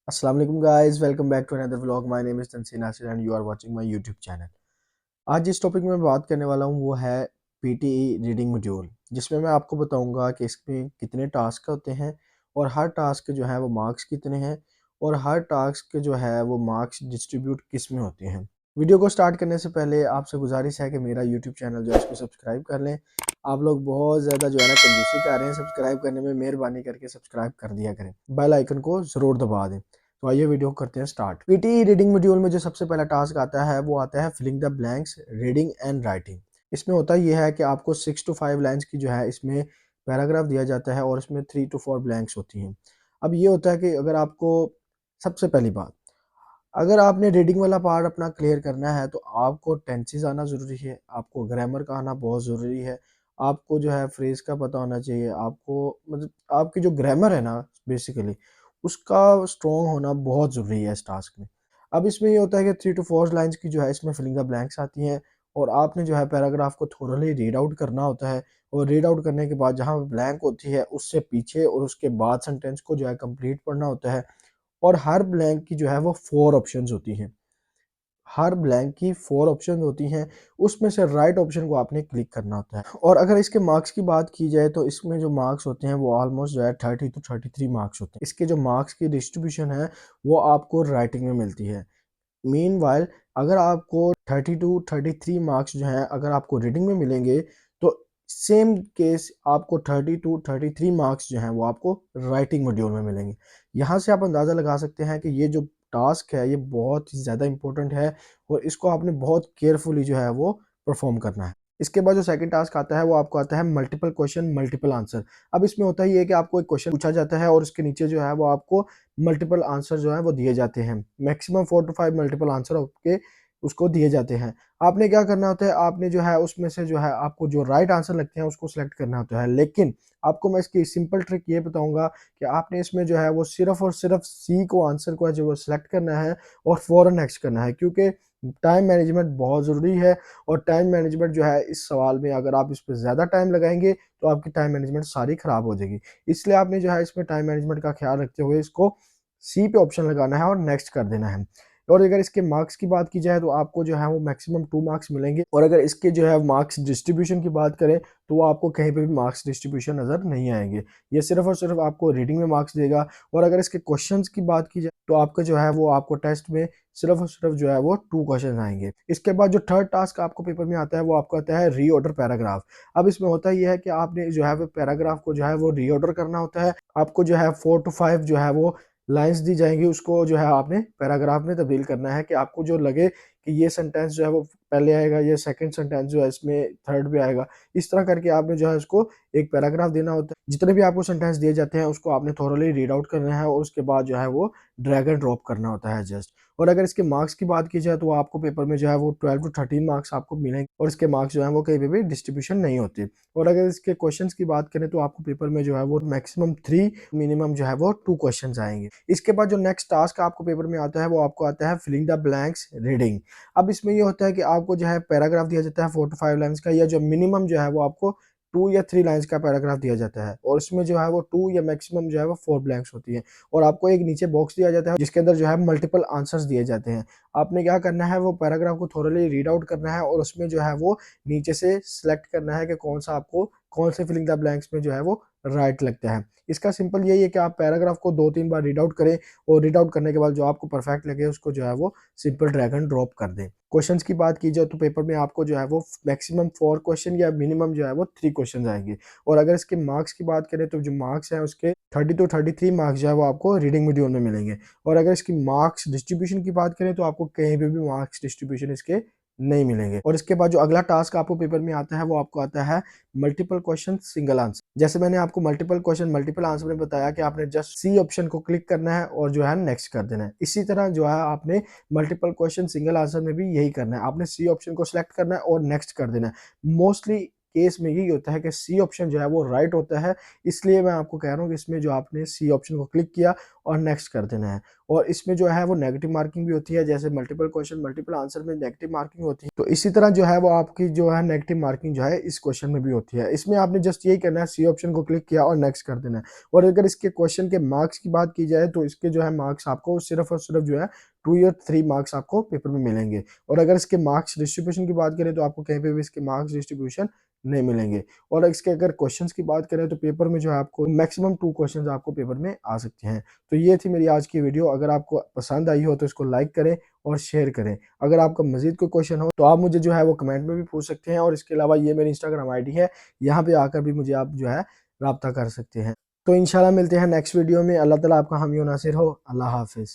अस्सलाम वालेकुम guys, welcome back to another vlog. My name is Tanseen Nasir and you are watching my YouTube channel. आज जिस topic में मैं बात करने वाला हूँ वो है पीटीई रीडिंग मॉड्यूल, जिसमें मैं आपको बताऊंगा कि इसमें कितने टास्क होते हैं और हर टास्क के जो है वो मार्क्स कितने हैं और हर टास्क के जो है वो मार्क्स डिस्ट्रीब्यूट किस में होते हैं। वीडियो को स्टार्ट करने से पहले आपसे गुजारिश है कि मेरा यूट्यूब चैनल जो है उसको सब्सक्राइब कर लें। आप लोग बहुत ज़्यादा जो है ना कंजूसी कर रहे हैं सब्सक्राइब करने में, मेहरबानी करके सब्सक्राइब कर दिया करें, बेल आइकन को ज़रूर दबा दें। तो आइए वीडियो करते हैं स्टार्ट। पीटी रीडिंग मॉड्यूल में जो सबसे पहला टास्क आता है वो आता है filling the blanks reading and writing. इसमें होता ये है कि आपको 6 to 5 लाइन्स की जो है इसमें पैराग्राफ दिया जाता है और इसमें 3 to 4 ब्लैंक्स होती हैं। अब ये होता है कि अगर आपको, सबसे पहली बात, अगर आपने रीडिंग वाला पार्ट अपना क्लियर करना है तो आपको टेंसेस आना ज़रूरी है, आपको ग्रामर का आना बहुत ज़रूरी है, आपको जो है फ्रेज़ का पता होना चाहिए, आपको मतलब आपकी जो ग्रामर है ना बेसिकली उसका स्ट्रॉन्ग होना बहुत ज़रूरी है इस टास्क में। अब इसमें ये होता है कि 3 to 4 लाइन्स की जो है इसमें फिलिंग द ब्लैंक्स आती हैं और आपने जो है पैराग्राफ को थोरली रीड आउट करना होता है और रीड आउट करने के बाद जहाँ ब्लैंक होती है उससे पीछे और उसके बाद सेंटेंस को जो है कंप्लीट पढ़ना होता है। और हर ब्लैंक की जो है वो 4 ऑप्शंस होती हैं। हर ब्लैंक की 4 ऑप्शन होती हैं, उसमें से राइट ऑप्शन को आपने क्लिक करना होता है। और अगर इसके मार्क्स की बात की जाए तो इसमें जो मार्क्स होते हैं वो ऑलमोस्ट जो है 30 to 33 मार्क्स होते हैं। इसके जो मार्क्स की डिस्ट्रीब्यूशन है वो आपको राइटिंग में मिलती है। मीनवाइल अगर आपको 30 to 33 मार्क्स जो हैं अगर आपको रीडिंग में मिलेंगे तो सेम केस आपको 30 to 33 मार्क्स जो हैं वो आपको राइटिंग मॉड्यूल में मिलेंगे। यहाँ से आप अंदाज़ा लगा सकते हैं कि ये जो टास्क है ये बहुत ही ज़्यादा इंपॉर्टेंट है और इसको आपने बहुत केयरफुली जो है वो परफॉर्म करना है। इसके बाद जो सेकंड टास्क आता है वो आपको आता है मल्टीपल क्वेश्चन मल्टीपल आंसर। अब इसमें होता ही है कि आपको एक क्वेश्चन पूछा जाता है और उसके नीचे जो है वो आपको मल्टीपल आंसर जो है वो दिए जाते हैं। मैक्सिमम 4 to 5 मल्टीपल आंसर आपके उसको दिए जाते हैं। आपने क्या करना होता है, आपने जो है उसमें से जो है आपको जो राइट आंसर लगते हैं उसको सेलेक्ट करना होता है। लेकिन आपको मैं इसकी सिंपल ट्रिक ये बताऊँगा कि आपने इसमें जो है वो सिर्फ़ और सिर्फ़ सी को आंसर को है जो वो सेलेक्ट करना है और फ़ौरन नेक्स्ट करना है, क्योंकि टाइम मैनेजमेंट बहुत ज़रूरी है। और टाइम मैनेजमेंट जो है इस सवाल में अगर आप इस पे ज़्यादा टाइम लगाएँगे तो आपकी टाइम मैनेजमेंट सारी ख़राब हो जाएगी। इसलिए आपने जो है इसमें टाइम मैनेजमेंट का ख़्याल रखते हुए इसको सी पे ऑप्शन लगाना है और नेक्स्ट कर देना है। और अगर इसके मार्क्स की बात की जाए तो आपको जो है वो मैक्सिमम 2 मार्क्स मिलेंगे और अगर इसके जो है मार्क्स डिस्ट्रीब्यूशन की बात करें तो वो आपको कहीं पे भी मार्क्स डिस्ट्रीब्यूशन नज़र नहीं आएँगे। ये सिर्फ़ और सिर्फ़ आपको रीडिंग में मार्क्स देगा। और अगर इसके क्वेश्चंस की बात की जाए तो आपका जो है वो आपको टेस्ट में सिर्फ़ और सिर्फ़ जो है वो 2 क्वेश्चन आएँगे। इसके बाद जो थर्ड टास्क आपको पेपर में आता है वो आपको आता है रीऑर्डर पैराग्राफ। अब इसमें होता ये है कि आपने जो है वो पैराग्राफ को जो है वो रीऑर्डर करना होता है। आपको जो है 4 to 5 जो है वो लाइन्स दी जाएँगी, उसको जो है आपने पैराग्राफ में तब्दील करना है कि आपको जो लगे कि ये सेंटेंस जो है वो पहले आएगा, ये सेकंड सेंटेंस जो है इसमें थर्ड पे आएगा। इस तरह करके आपने जो है उसको एक पैराग्राफ देना होता है। जितने भी आपको सेंटेंस दिए जाते हैं उसको आपने थॉरोली रीड आउट करना है और उसके बाद जो है वो ड्रैग एंड ड्रॉप करना होता है जस्ट। और अगर इसके मार्क्स की बात की जाए तो आपको पेपर में जो है वो 12 to 13 मार्क्स आपको मिलेंगे और इसके मार्क्स जो हैं वो कहीं पे भी डिस्ट्रीब्यूशन नहीं होते। और अगर इसके क्वेश्चंस की बात करें तो आपको पेपर में जो है वो मैक्सिमम 3 मिनिमम जो है वो 2 क्वेश्चंस आएँगे। इसके बाद जो नेक्स्ट टास्क आपको पेपर में आता है वो आपको आता है फिलिंग द ब्लैंक्स रीडिंग। अब इसमें ये होता है कि आपको जो है पैराग्राफ दिया जाता है 4 to 5 लाइन्स का, या जो मिनिमम जो है वो आपको 2 या 3 लाइन्स का पैराग्राफ दिया जाता है और उसमें जो है वो 2 या मैक्सिमम जो है वो 4 ब्लैंक्स होती हैं। और आपको एक नीचे बॉक्स दिया जाता है जिसके अंदर जो है मल्टीपल आंसर्स दिए जाते हैं। आपने क्या करना है, वो पैराग्राफ को थोरली रीड आउट करना है और उसमें जो है वो नीचे से सिलेक्ट करना है कि कौन-सा आपको कौन से फिलिंग द ब्लैंक्स में जो है वो राइट लगता है। इसका सिंपल यही है कि आप पैराग्राफ को 2-3 बार रीड आउट करें और रीड आउट करने के बाद जो आपको परफेक्ट लगे उसको जो है वो सिंपल ड्रैग एंड ड्रॉप कर दें। क्वेश्चंस की बात की जाए तो पेपर में आपको जो है वो मैक्सिमम 4 क्वेश्चन या मिनिमम जो है वो 3 क्वेश्चन आएँगे। और अगर इसके मार्क्स की बात करें तो जो मार्क्स हैं उसके 30 to 33 मार्क्स जो है वो आपको रीडिंग मॉड्यूल में मिलेंगे। और अगर इसकी मार्क्स डिस्ट्रीब्यूशन की बात करें तो आपको कहीं पे भी मार्क्स डिस्ट्रीब्यूशन इसके नहीं मिलेंगे। और इसके बाद जो अगला टास्क आपको पेपर में आता है वो आपको आता है मल्टीपल क्वेश्चन सिंगल आंसर। जैसे मैंने आपको मल्टीपल क्वेश्चन मल्टीपल आंसर में बताया कि आपने जस्ट सी ऑप्शन को क्लिक करना है और जो है नेक्स्ट कर देना है। इसी तरह जो है आपने मल्टीपल क्वेश्चन सिंगल आंसर में भी यही करना है। आपने सी ऑप्शन को सिलेक्ट करना है और नेक्स्ट कर देना है। मोस्टली केस में यही होता है कि सी ऑप्शन जो है वो राइट होता है, इसलिए मैं आपको कह रहा हूँ कि इसमें जो आपने सी ऑप्शन को क्लिक किया और नेक्स्ट कर देना है। और इसमें जो है वो नेगेटिव मार्किंग भी होती है, जैसे मल्टीपल क्वेश्चन मल्टीपल आंसर में नेगेटिव मार्किंग होती है, तो इसी तरह जो है वो आपकी जो है नेगेटिव मार्किंग जो है इस क्वेश्चन में भी होती है। इसमें आपने जस्ट यही करना है, सी ऑप्शन को क्लिक किया और नेक्स्ट कर देना है। और अगर इसके क्वेश्चन के मार्क्स की बात की जाए तो इसके जो है मार्क्स आपको सिर्फ और सिर्फ जो है 2 या 3 मार्क्स आपको पेपर में मिलेंगे। और अगर इसके मार्क्स डिस्ट्रीब्यूशन की बात करें तो आपको कहीं पे भी इसके मार्क्स डिस्ट्रीब्यूशन नहीं मिलेंगे। और इसके अगर क्वेश्चंस की बात करें तो पेपर में जो है आपको मैक्सिमम 2 क्वेश्चंस आपको पेपर में आ सकते हैं। तो ये थी मेरी आज की वीडियो। अगर आपको पसंद आई हो तो इसको लाइक करें और शेयर करें। अगर आपका मजीद कोई क्वेश्चन हो तो आप मुझे जो है वो कमेंट में भी पूछ सकते हैं, और इसके अलावा ये मेरी इंस्टाग्राम आईडी है, यहाँ पे आकर भी मुझे आप जो है राब्ता कर सकते हैं। तो इंशाल्लाह मिलते हैं नेक्स्ट वीडियो में। अल्लाह ताला आपका हामी और नासिर हो। अल्लाह हाफिज़।